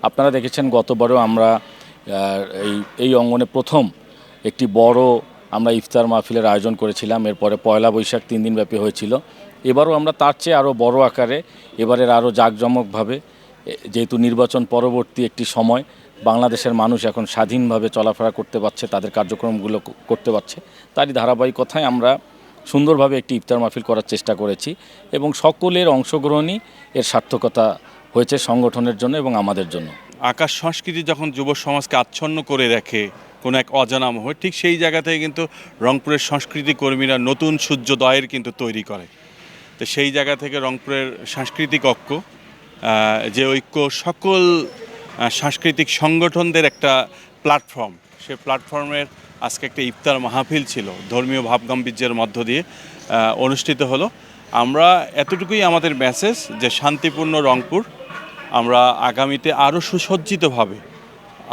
আপনারা দেখেছেন গতবারও আমরা এই অঙ্গনে প্রথম একটি বড় আমরা ইফতার মাহফিলের আয়োজন করেছিলাম। এরপরে পয়লা বৈশাখ 3 দিন ব্যাপী হয়েছিল। এবারও আমরা তার চেয়ে আরও বড় আকারে এবারের আরও জাঁকজমকভাবে, যেহেতু নির্বাচন পরবর্তী একটি সময়, বাংলাদেশের মানুষ এখন স্বাধীনভাবে চলাফেরা করতে পারছে, তাদের কার্যক্রমগুলো করতে পারছে, তারই ধারাবাহিকতায় আমরা সুন্দরভাবে একটি ইফতার মাহফিল করার চেষ্টা করেছি এবং সকলের অংশগ্রহণই এর সার্থকতা হয়েছে সংগঠনের জন্য এবং আমাদের জন্য। আকাশ সংস্কৃতি যখন যুব সমাজকে আচ্ছন্ন করে রাখে কোনো এক অজানা মোহ, ঠিক সেই জায়গা থেকে কিন্তু রংপুরের সংস্কৃতি কর্মীরা নতুন সূর্যোদয়ের কিন্তু তৈরি করে। তো সেই জায়গা থেকে রংপুরের সাংস্কৃতিক ঐক্য, যে ঐক্য সকল সাংস্কৃতিক সংগঠনদের একটা প্ল্যাটফর্ম, সেই প্ল্যাটফর্মের আজকে একটা ইফতার মাহফিল ছিল, ধর্মীয় ভাবগাম্ভীর্যের মধ্য দিয়ে অনুষ্ঠিত হলো। আমরা এতটুকুই আমাদের মেসেজ যে শান্তিপূর্ণ রংপুর আমরা আগামীতে আরও সুসজ্জিতভাবে,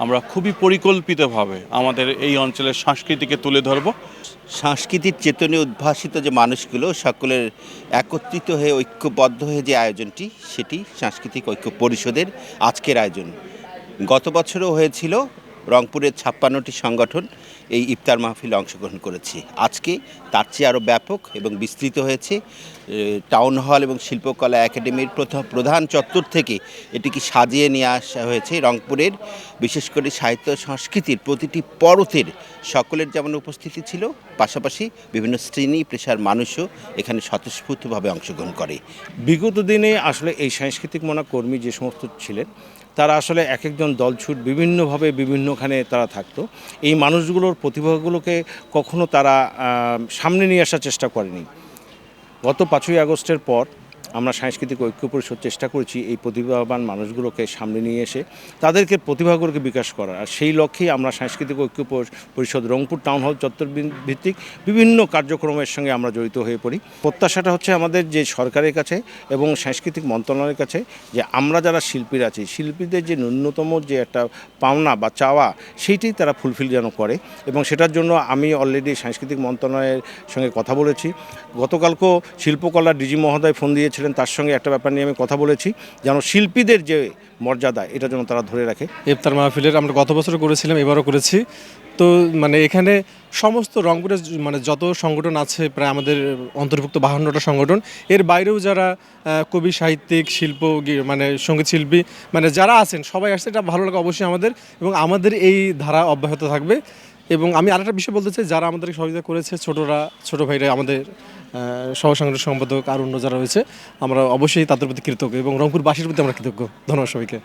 আমরা খুবই পরিকল্পিতভাবে আমাদের এই অঞ্চলের সংস্কৃতিকে তুলে ধরব। সাংস্কৃতিক চেতনে উদ্ভাসিত যে মানুষগুলো সকলের একত্রিত হয়ে ঐক্যবদ্ধ হয়ে যে আয়োজনটি, সেটি সাংস্কৃতিক ঐক্য পরিষদের আজকের আয়োজন। গত বছরও হয়েছিল, রংপুরের 56টি সংগঠন এই ইফতার মাহফিলে অংশগ্রহণ করেছে। আজকে তার চেয়ে আরও ব্যাপক এবং বিস্তৃত হয়েছে। টাউন হল এবং শিল্পকলা একাডেমির প্রধান চত্বর থেকে এটিকে সাজিয়ে নিয়ে আসা হয়েছে। রংপুরের বিশেষ করে সাহিত্য সংস্কৃতির প্রতিটি পরতের সকলের যেমন উপস্থিতি ছিল, পাশাপাশি বিভিন্ন শ্রেণী পেশার মানুষও এখানে স্বতঃস্ফূর্তভাবে অংশগ্রহণ করে। বিগত দিনে আসলে এই সাংস্কৃতিক মনা কর্মী যে সমস্ত ছিলেন, তারা আসলে এক একজন দলছুট বিভিন্নভাবে বিভিন্নখানে তারা থাকতো। এই মানুষগুলোর প্রতিভাগুলোকে কখনো তারা সামনে নিয়ে আসার চেষ্টা করেনি। গত 5ই আগস্টের পর আমরা সাংস্কৃতিক ঐক্য পরিষদ চেষ্টা করেছি এই প্রতিভাবান মানুষগুলোকে সামনে নিয়ে এসে তাদেরকে প্রতিভাগুলোকে বিকাশ করার। আর সেই লক্ষ্যেই আমরা সাংস্কৃতিক ঐক্য পরিষদ রংপুর টাউন হল চত্বর ভিত্তিক বিভিন্ন কার্যক্রমের সঙ্গে আমরা জড়িত হয়ে পড়ি। প্রত্যাশাটা হচ্ছে আমাদের যে সরকারের কাছে এবং সাংস্কৃতিক মন্ত্রণালয়ের কাছে, যে আমরা যারা শিল্পীরা আছি, শিল্পীদের যে ন্যূনতম যে একটা পাওনা বা চাওয়া, সেইটাই তারা ফুলফিল যেন করে। এবং সেটার জন্য আমি অলরেডি সাংস্কৃতিক মন্ত্রণালয়ের সঙ্গে কথা বলেছি। গতকালকেও শিল্পকলা ডিজি মহোদয় ফোন দিয়েছিলেন, তার সঙ্গে একটা ব্যাপার নিয়ে আমি কথা বলেছি, যেন শিল্পীদের যে মর্যাদা, এটা যেন তারা ধরে রাখে। ইফতার মাহফিলের আমরা গত বছরও করেছিলাম, এবারও করেছি। তো এখানে সমস্ত রংপুরের যত সংগঠন আছে, প্রায় আমাদের অন্তর্ভুক্ত 52টা সংগঠন, এর বাইরেও যারা কবি, সাহিত্যিক, শিল্প সঙ্গীত শিল্পী যারা আছেন, সবাই আসছে। এটা ভালো লাগে অবশ্যই আমাদের, এবং আমাদের এই ধারা অব্যাহত থাকবে। এবং আমি আরেকটা বিষয় বলতে চাই, যারা আমাদের সহযোগিতা করেছে, ছোটো ভাইরা, আমাদের সহসাংগঠনিক সম্পাদক আর অন্য যারা রয়েছে, আমরা অবশ্যই তাদের প্রতি কৃতজ্ঞ এবং রংপুরবাসীর প্রতি আমরা কৃতজ্ঞ। ধন্যবাদ সবাইকে।